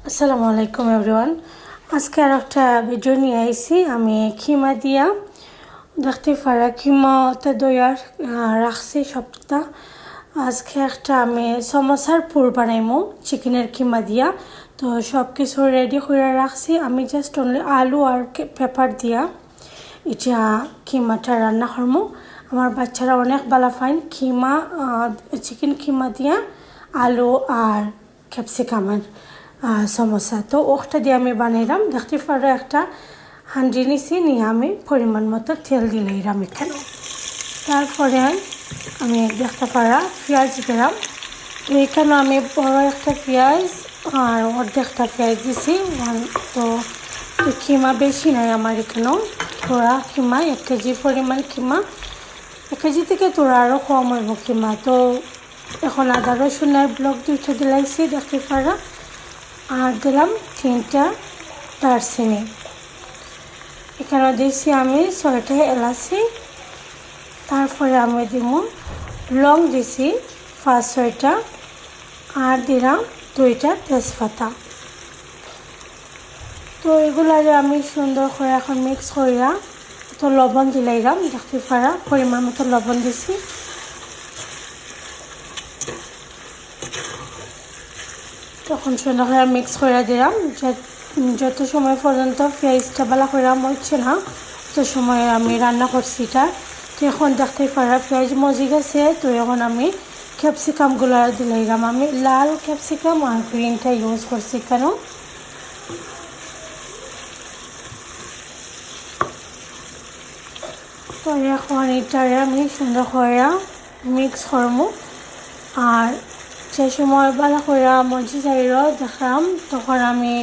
আসসালামু আলাইকুম এভরিওয়ান। আজকে আর একটা ভিডিও নিয়ে আইছি। আমি খিমা দিয়া দেখতে পারা খিমাতে দইয়ার রাখছি সবটা। আজকে একটা আমি সমোসার পুর বানাইমু চিকেনের খিমা দিয়া। তো সব কিছু রেডি করে রাখছি। আমি জাস্ট অনলি আলু আর পেপার দিয়া এটা খিমাটা রান্না করবো। আমার বাচ্চারা অনেক ভালো পায় খিমা, চিকেন খিমা দিয়া আলু আর ক্যাপসিকামের সমোসা। তো ওটা দিয়ে আমি বানাইলাম। দেখতে পারো একটা হান্ডি নিছি, নিয়ে আমি পরিমাণ মতো তেল দিলাম এখানে। তারপরে আমি দেখতে পারা পেঁয়াজ দিলাম। তো এখানে আমি বড় একটা পেঁয়াজ আর অর্ধেকটা পেঁয়াজ দিছি। তো খিমা বেশি নাই আমার এখানেও, তোরা খিমা 1 কেজি পরিমাণ খিমা, 1 কেজি থেকে তোরা আরও কম হইব খিমা। তো এখন আদা রসুনের ব্লক 2টা দিলাইছি দেখতে পারা, আর দিলাম 3টা দারচিনি। এখানে দিয়েছি আমি 6টা এলাচি। তারপরে আমি দিব লং দিছি 5-6টা, আর দিলাম 2টা তেজপাতা। তো এগুলারে আমি সুন্দর করে এখন মিক্স করিয়া তো লবণ দিলাইলাম দেখতে পারা, পরিমাণ মতো লবণ দিছি। তখন সুন্দর করে মিক্স করে দিলাম। যত সময় পর্যন্ত পেঁয়াজটা ভালো করে মরছে না তত সময় আমি রান্না করছি এটা। তো এখন দেখতে পারা পেঁয়াজ মজি গেছে। তো এখন আমি ক্যাপসিকামগুলো দিলাম। আমি লাল ক্যাপসিকাম আর গ্রিনটা ইউজ করছি কেন। তো এখন এটারে আমি সুন্দর করে মিক্স করবো। আর যে সময় ভালো করে মজি যাইল দেখলাম, তখন আমি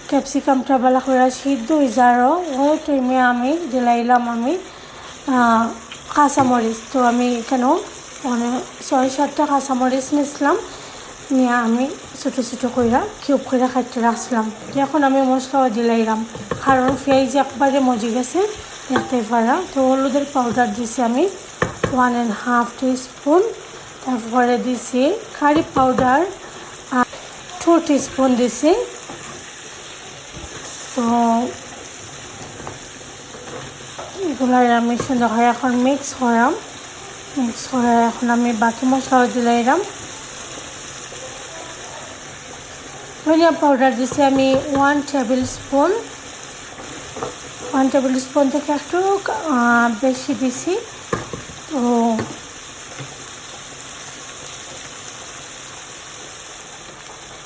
ক্যাপসিকামটা ভালো করে সিদ্ধ হয়ে যার ওই টাইমে আমি দিলাইলাম আমি কাঁচামরিচ। তো আমি এখানেও 6-7টা কাঁচামরিচ নিয়েছিলাম, নিয়ে আমি ছোটো ছোটো করে কিউব করে কাটতে রাখছিলাম। এখন আমি মশলাও দিলাইলাম, কারণ পেঁয়াজ একবারে মজি গেছে দেখতে পারা। তো হলুদের পাউডার দিছি আমি 1.5 টিস্পুন। তারপরে দিছি কারি পাউডার 2 টিস্পুন দিছি। তো এগুলো আমি সুন্দর করে এখন মিক্স করে এখন আমি বাকি মশলাও দিলাম। ধনিয়া পাউডার দিছি আমি 1 টেবিল স্পুন থেকে একটু বেশি দিছি। তো